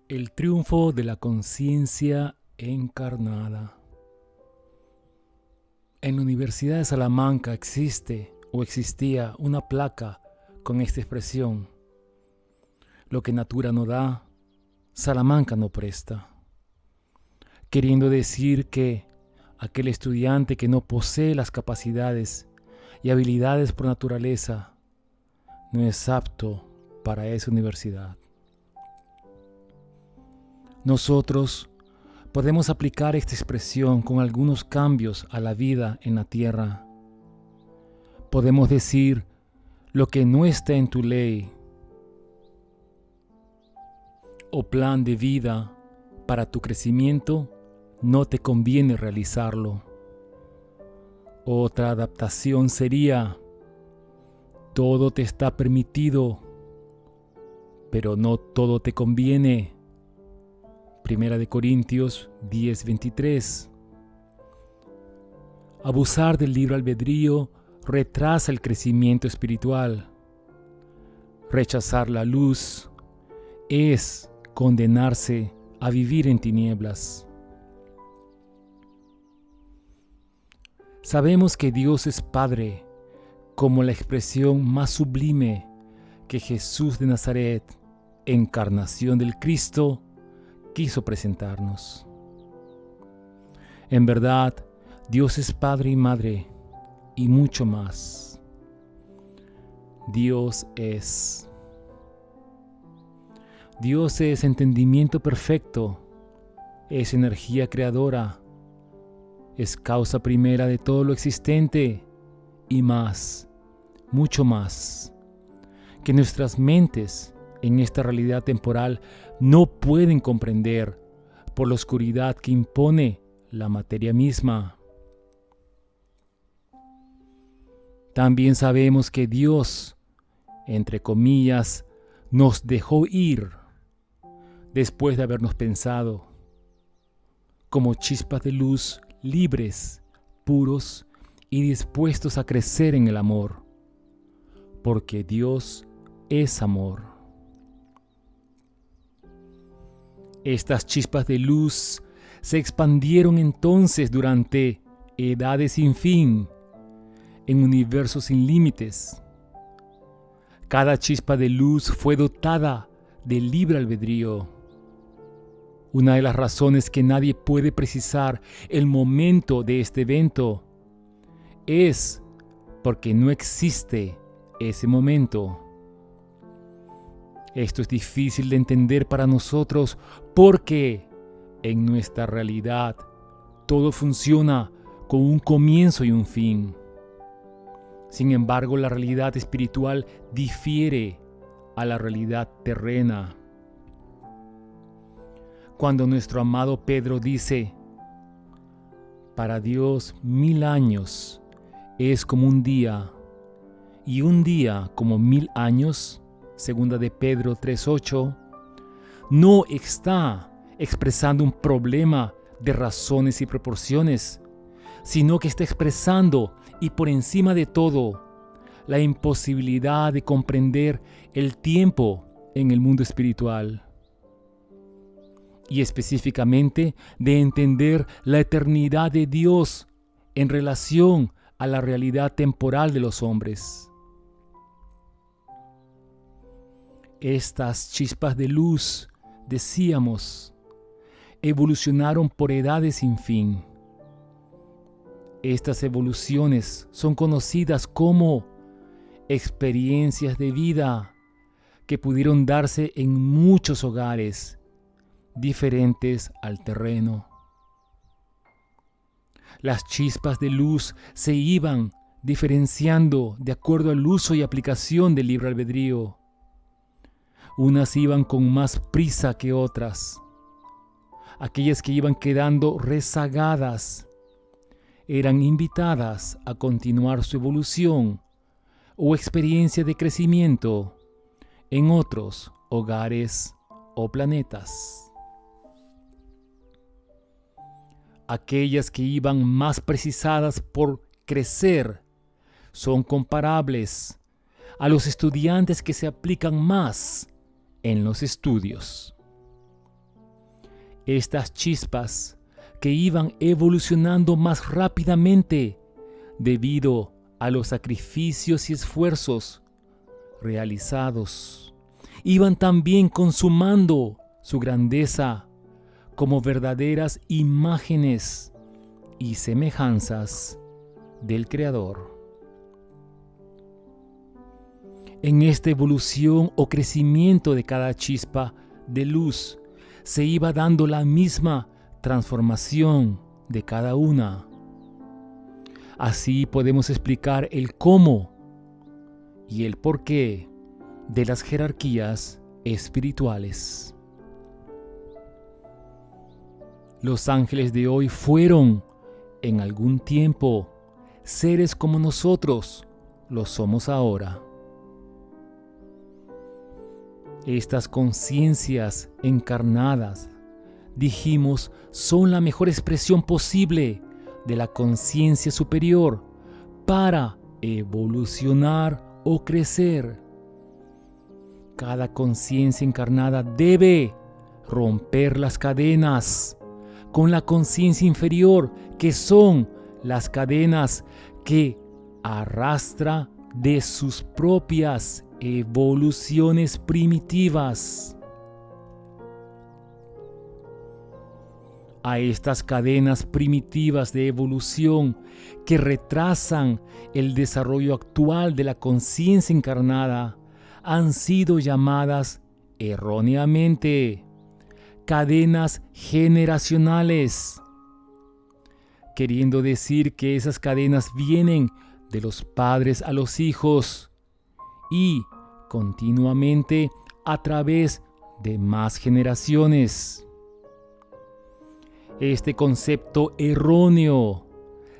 El triunfo de la conciencia encarnada. En la Universidad de Salamanca existe o existía una placa con esta expresión: lo que Natura no da, Salamanca no presta. Queriendo decir que aquel estudiante que no posee las capacidades y habilidades por naturaleza no es apto para esa universidad. Nosotros podemos aplicar esta expresión con algunos cambios a la vida en la tierra. Podemos decir: lo que no está en tu ley o plan de vida para tu crecimiento, no te conviene realizarlo. Otra adaptación sería: todo te está permitido, pero no todo te conviene. Primera de Corintios 10:23. Abusar del libre albedrío retrasa el crecimiento espiritual. Rechazar la luz es condenarse a vivir en tinieblas. Sabemos que Dios es Padre como la expresión más sublime que Jesús de Nazaret, encarnación del Cristo, quiso presentarnos. En verdad, Dios es Padre y Madre y mucho más. Dios es entendimiento perfecto, es energía creadora, es causa primera de todo lo existente y más, mucho más, que nuestras mentes en esta realidad temporal no pueden comprender por la oscuridad que impone la materia misma. También sabemos que Dios, entre comillas, nos dejó ir después de habernos pensado, como chispas de luz libres, puros y dispuestos a crecer en el amor, porque Dios es amor. Estas chispas de luz se expandieron entonces durante edades sin fin, en universos sin límites. Cada chispa de luz fue dotada de libre albedrío. Una de las razones que nadie puede precisar el momento de este evento es porque no existe ese momento. Esto es difícil de entender para nosotros porque en nuestra realidad todo funciona con un comienzo y un fin. Sin embargo, la realidad espiritual difiere a la realidad terrena. Cuando nuestro amado Pedro dice: para Dios 1000 años es como un día, y un día como 1000 años, segunda de Pedro 3:8, no está expresando un problema de razones y proporciones, sino que está expresando, y por encima de todo, la imposibilidad de comprender el tiempo en el mundo espiritual, y específicamente de entender la eternidad de Dios en relación a la realidad temporal de los hombres. Estas chispas de luz, decíamos, evolucionaron por edades sin fin. Estas evoluciones son conocidas como experiencias de vida que pudieron darse en muchos hogares diferentes al terreno. Las chispas de luz se iban diferenciando de acuerdo al uso y aplicación del libre albedrío. Unas iban con más prisa que otras. Aquellas que iban quedando rezagadas eran invitadas a continuar su evolución o experiencia de crecimiento en otros hogares o planetas. Aquellas que iban más precisadas por crecer son comparables a los estudiantes que se aplican más en los estudios. Estas chispas que iban evolucionando más rápidamente debido a los sacrificios y esfuerzos realizados, iban también consumando su grandeza como verdaderas imágenes y semejanzas del Creador. En esta evolución o crecimiento de cada chispa de luz se iba dando la misma transformación de cada una. Así podemos explicar el cómo y el porqué de las jerarquías espirituales. Los ángeles de hoy fueron, en algún tiempo, seres como nosotros lo somos ahora. Estas conciencias encarnadas, dijimos, son la mejor expresión posible de la conciencia superior para evolucionar o crecer. Cada conciencia encarnada debe romper las cadenas con la conciencia inferior, que son las cadenas que arrastra de sus propias evoluciones primitivas. A estas cadenas primitivas de evolución que retrasan el desarrollo actual de la conciencia encarnada han sido llamadas erróneamente cadenas generacionales, queriendo decir que esas cadenas vienen de los padres a los hijos y continuamente a través de más generaciones. Este concepto erróneo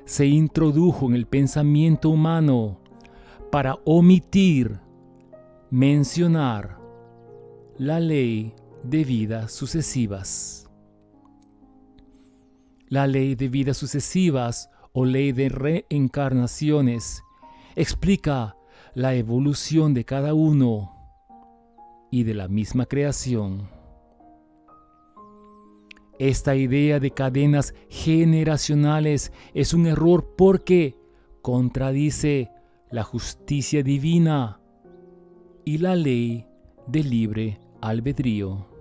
se introdujo en el pensamiento humano para omitir mencionar la ley de vidas sucesivas. La ley de vidas sucesivas o ley de reencarnaciones explica la evolución de cada uno y de la misma creación. Esta idea de cadenas generacionales es un error porque contradice la justicia divina y la ley del libre albedrío.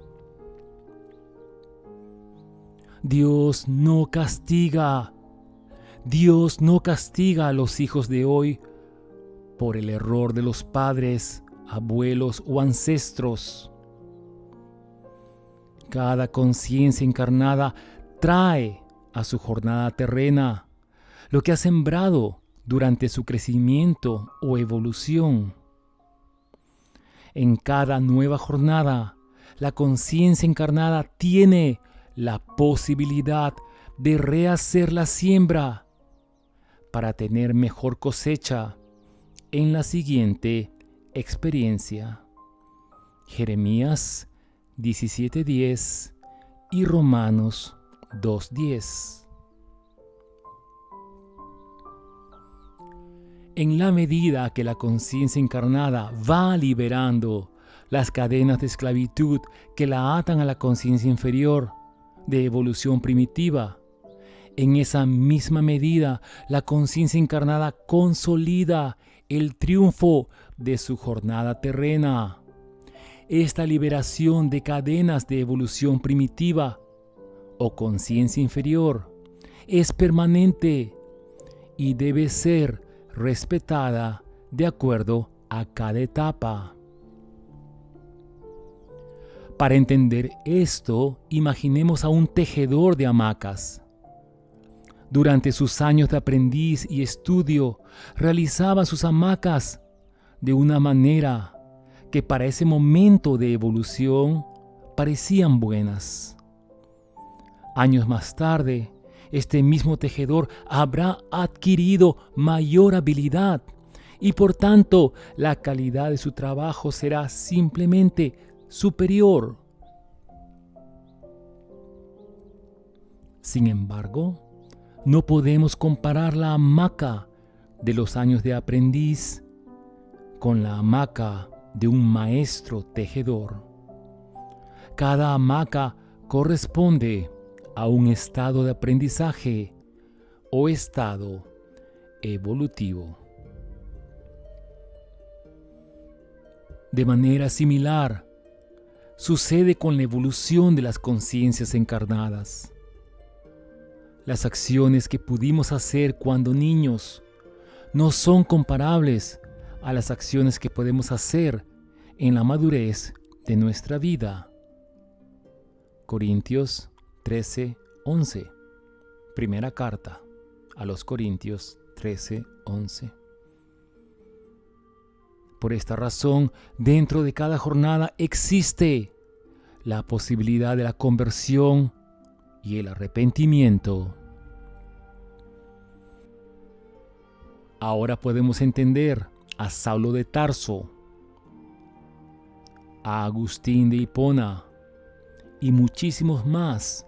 Dios no castiga a los hijos de hoy por el error de los padres, abuelos o ancestros. Cada conciencia encarnada trae a su jornada terrena lo que ha sembrado durante su crecimiento o evolución. En cada nueva jornada, la conciencia encarnada tiene la posibilidad de rehacer la siembra para tener mejor cosecha en la siguiente experiencia. Jeremías 17:10 y Romanos 2:10. En la medida que la conciencia encarnada va liberando las cadenas de esclavitud que la atan a la conciencia inferior de evolución primitiva, en esa misma medida la conciencia encarnada consolida el triunfo de su jornada terrena. Esta liberación de cadenas de evolución primitiva o conciencia inferior es permanente y debe ser respetada de acuerdo a cada etapa. Para entender esto, imaginemos a un tejedor de hamacas. Durante sus años de aprendiz y estudio, realizaba sus hamacas de una manera que para ese momento de evolución parecían buenas. Años más tarde, este mismo tejedor habrá adquirido mayor habilidad y por tanto la calidad de su trabajo será simplemente superior. Sin embargo, no podemos comparar la hamaca de los años de aprendiz con la hamaca de un maestro tejedor. Cada hamaca corresponde a un estado de aprendizaje o estado evolutivo. De manera similar, sucede con la evolución de las conciencias encarnadas. Las acciones que pudimos hacer cuando niños no son comparables a las acciones que podemos hacer en la madurez de nuestra vida. Corintios 13:11. Primera carta a los Corintios 13:11. Por esta razón, dentro de cada jornada existe la posibilidad de la conversión y el arrepentimiento. Ahora podemos entender a Saulo de Tarso, a Agustín de Hipona y muchísimos más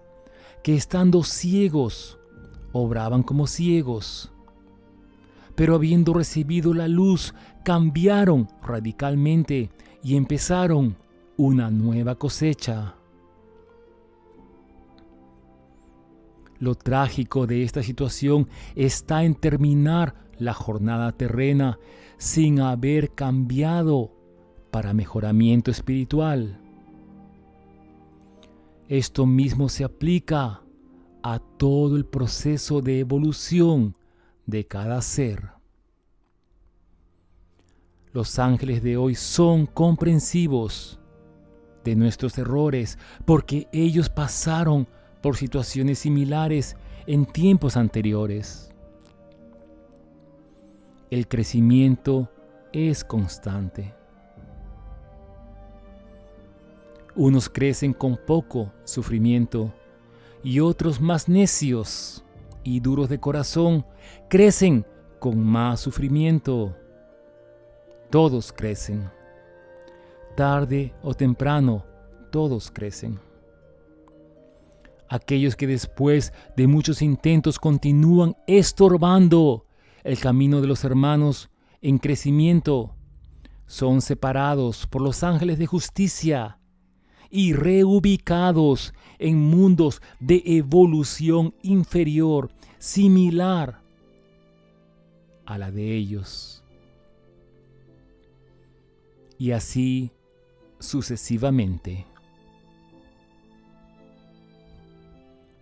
que estando ciegos, obraban como ciegos, pero habiendo recibido la luz, cambiaron radicalmente y empezaron una nueva cosecha. Lo trágico de esta situación está en terminar la jornada terrena sin haber cambiado para mejoramiento espiritual. Esto mismo se aplica a todo el proceso de evolución de cada ser. Los ángeles de hoy son comprensivos de nuestros errores porque ellos pasaron por situaciones similares en tiempos anteriores. El crecimiento es constante. Unos crecen con poco sufrimiento y otros más necios y duros de corazón crecen con más sufrimiento. Todos crecen. Tarde o temprano, todos crecen. Aquellos que después de muchos intentos continúan estorbando el camino de los hermanos en crecimiento son separados por los ángeles de justicia y reubicados en mundos de evolución inferior, similar a la de ellos. Y así sucesivamente.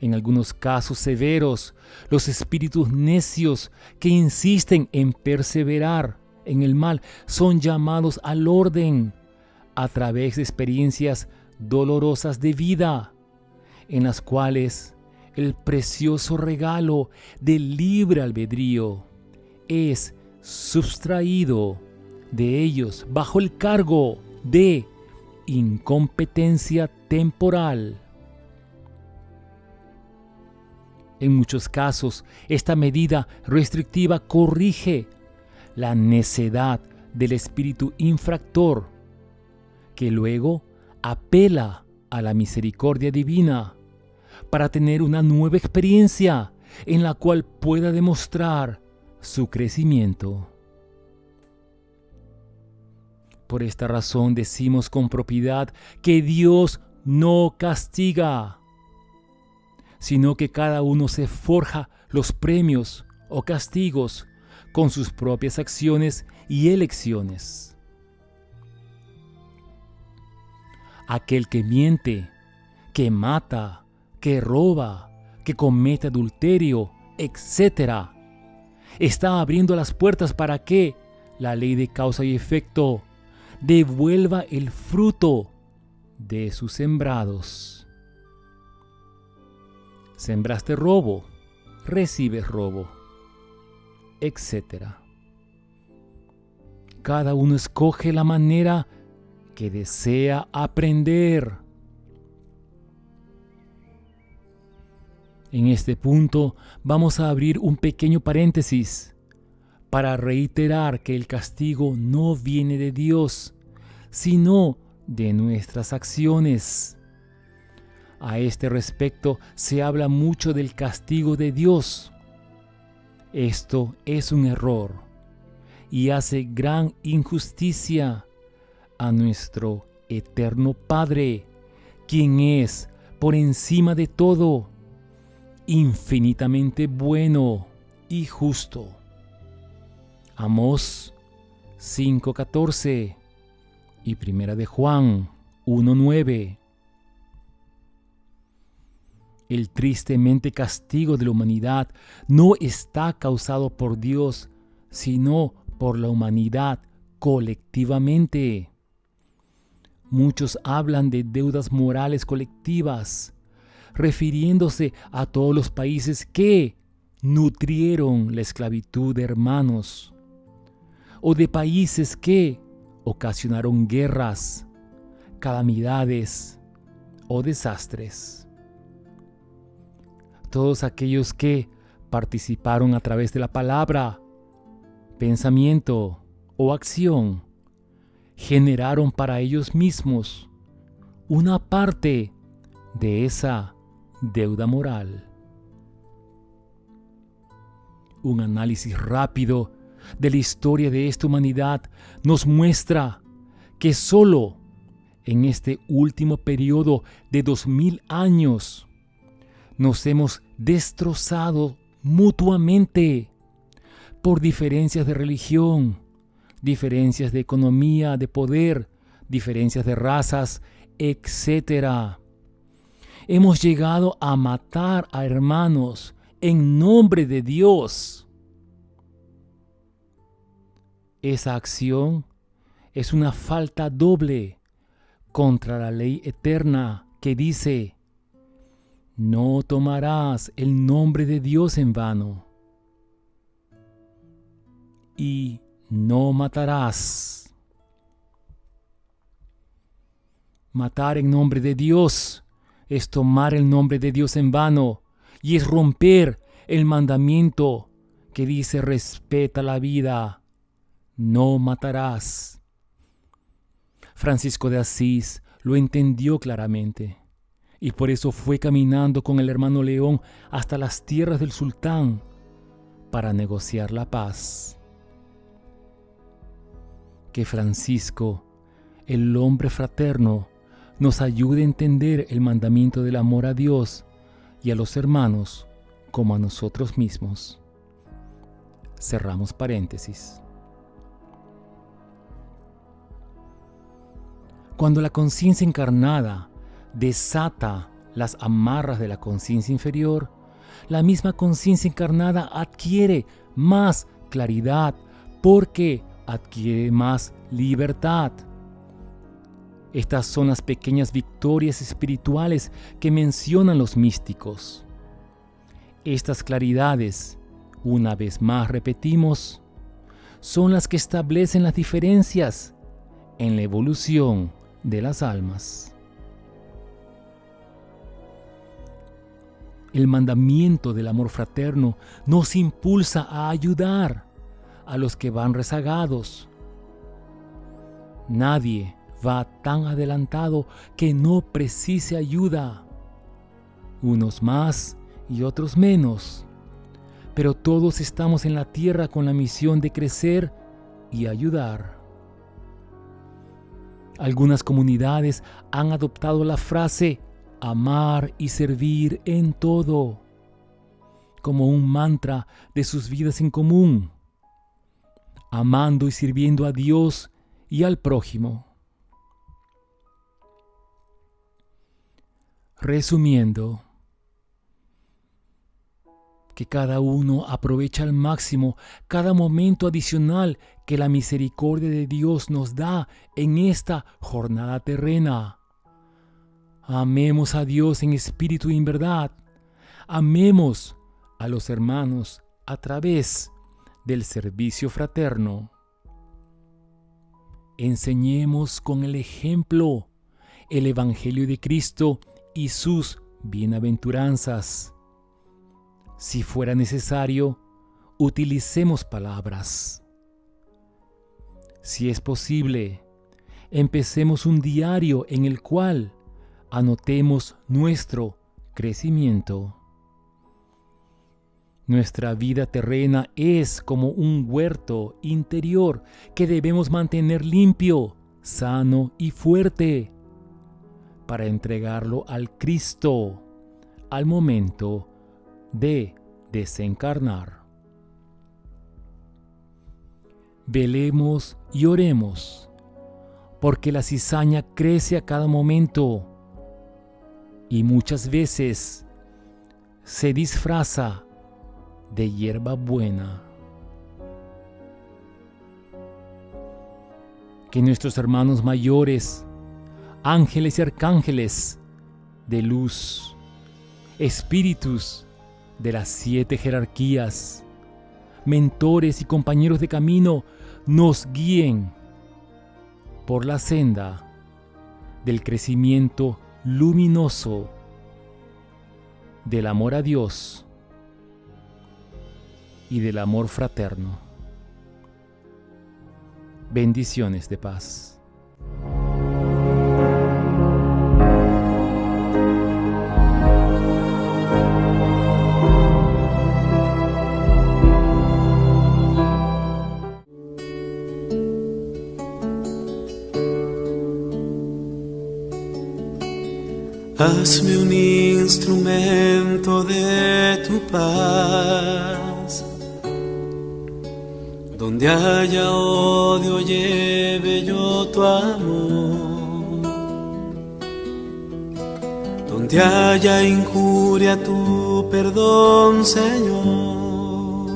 En algunos casos severos, los espíritus necios que insisten en perseverar en el mal son llamados al orden a través de experiencias dolorosas de vida, en las cuales el precioso regalo del libre albedrío es sustraído de ellos bajo el cargo de incompetencia temporal. En muchos casos, esta medida restrictiva corrige la necedad del espíritu infractor, que luego apela a la misericordia divina para tener una nueva experiencia en la cual pueda demostrar su crecimiento. Por esta razón decimos con propiedad que Dios no castiga, sino que cada uno se forja los premios o castigos con sus propias acciones y elecciones. Aquel que miente, que mata, que roba, que comete adulterio, etc., está abriendo las puertas para que la ley de causa y efecto devuelva el fruto de sus sembrados. Sembraste robo, recibes robo, etc. Cada uno escoge la manera que desea aprender. En este punto vamos a abrir un pequeño paréntesis para reiterar que el castigo no viene de Dios, sino de nuestras acciones. A este respecto se habla mucho del castigo de Dios. Esto es un error y hace gran injusticia a nuestro eterno Padre, quien es, por encima de todo, infinitamente bueno y justo. Amós 5:14 y Primera de Juan 1:9. El tristemente castigo de la humanidad no está causado por Dios, sino por la humanidad colectivamente. Muchos hablan de deudas morales colectivas, refiriéndose a todos los países que nutrieron la esclavitud de hermanos, o de países que ocasionaron guerras, calamidades o desastres. Todos aquellos que participaron a través de la palabra, pensamiento o acción, generaron para ellos mismos una parte de esa deuda moral. Un análisis rápido de la historia de esta humanidad nos muestra que solo en este último periodo de 2000 años nos hemos destrozado mutuamente por diferencias de religión, diferencias de economía, de poder, diferencias de razas, etc. Hemos llegado a matar a hermanos en nombre de Dios. Esa acción es una falta doble contra la ley eterna que dice: no tomarás el nombre de Dios en vano y no matarás. Matar en nombre de Dios es tomar el nombre de Dios en vano y es romper el mandamiento que dice: respeta la vida, no matarás. Francisco de Asís lo entendió claramente y por eso fue caminando con el hermano León hasta las tierras del sultán para negociar la paz. Que Francisco, el hombre fraterno, nos ayude a entender el mandamiento del amor a Dios y a los hermanos como a nosotros mismos. Cerramos paréntesis. Cuando la conciencia encarnada desata las amarras de la conciencia inferior, la misma conciencia encarnada adquiere más claridad porque adquiere más libertad. Estas son las pequeñas victorias espirituales que mencionan los místicos. Estas claridades, una vez más repetimos, son las que establecen las diferencias en la evolución de las almas. El mandamiento del amor fraterno nos impulsa a ayudar a los que van rezagados. Nadie va tan adelantado que no precise ayuda. Unos más y otros menos, pero todos estamos en la tierra con la misión de crecer y ayudar. Algunas comunidades han adoptado la frase amar y servir en todo como un mantra de sus vidas en común, amando y sirviendo a Dios y al prójimo. Resumiendo, que cada uno aproveche al máximo cada momento adicional que la misericordia de Dios nos da en esta jornada terrena. Amemos a Dios en espíritu y en verdad. Amemos a los hermanos a través del servicio fraterno. Enseñemos con el ejemplo el Evangelio de Cristo y sus bienaventuranzas. Si fuera necesario, utilicemos palabras. Si es posible, empecemos un diario en el cual anotemos nuestro crecimiento. Nuestra vida terrena es como un huerto interior que debemos mantener limpio, sano y fuerte para entregarlo al Cristo al momento de desencarnar. Velemos y oremos, porque la cizaña crece a cada momento y muchas veces se disfraza de hierba buena. Que nuestros hermanos mayores, ángeles y arcángeles de luz, espíritus de las 7 jerarquías, mentores y compañeros de camino, nos guíen por la senda del crecimiento luminoso del amor a Dios y del amor fraterno. Bendiciones de paz. Hazme un instrumento de tu paz. Donde haya odio, lleve yo tu amor. Donde haya injuria, tu perdón, Señor.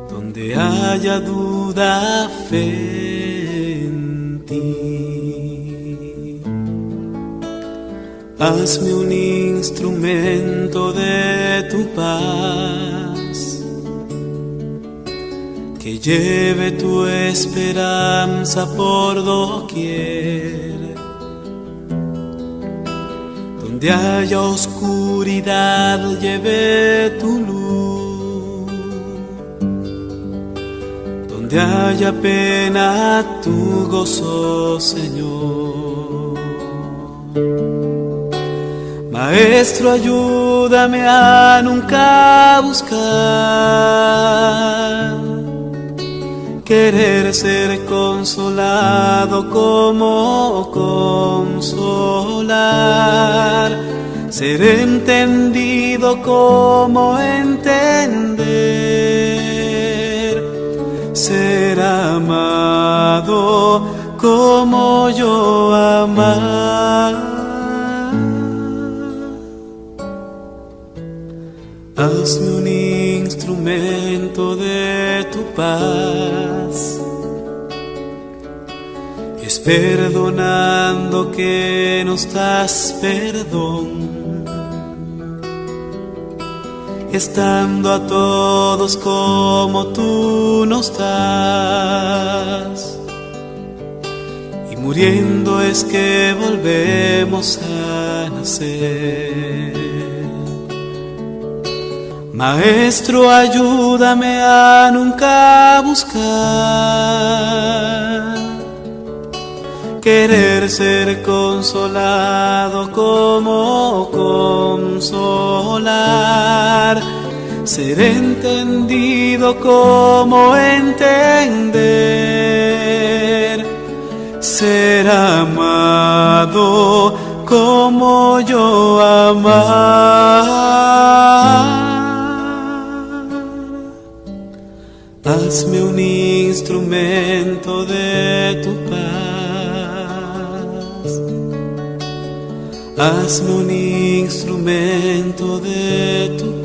Donde haya duda, fe en ti. Hazme un instrumento de tu paz, que lleve tu esperanza por doquier. Donde haya oscuridad, lleve tu luz. Donde haya pena, tu gozo, Señor. Maestro, ayúdame a nunca buscar querer ser consolado como consolar, ser entendido como entender, ser amado como yo amar. Hazme un instrumento de tu paz, es perdonando que nos das perdón, estando a todos como tú nos das, y muriendo es que volvemos a nacer. Maestro, ayúdame a nunca buscar querer ser consolado como consolar, ser entendido como entender, ser amado como yo amar. Hazme un instrumento de tu paz. Hazme un instrumento de tu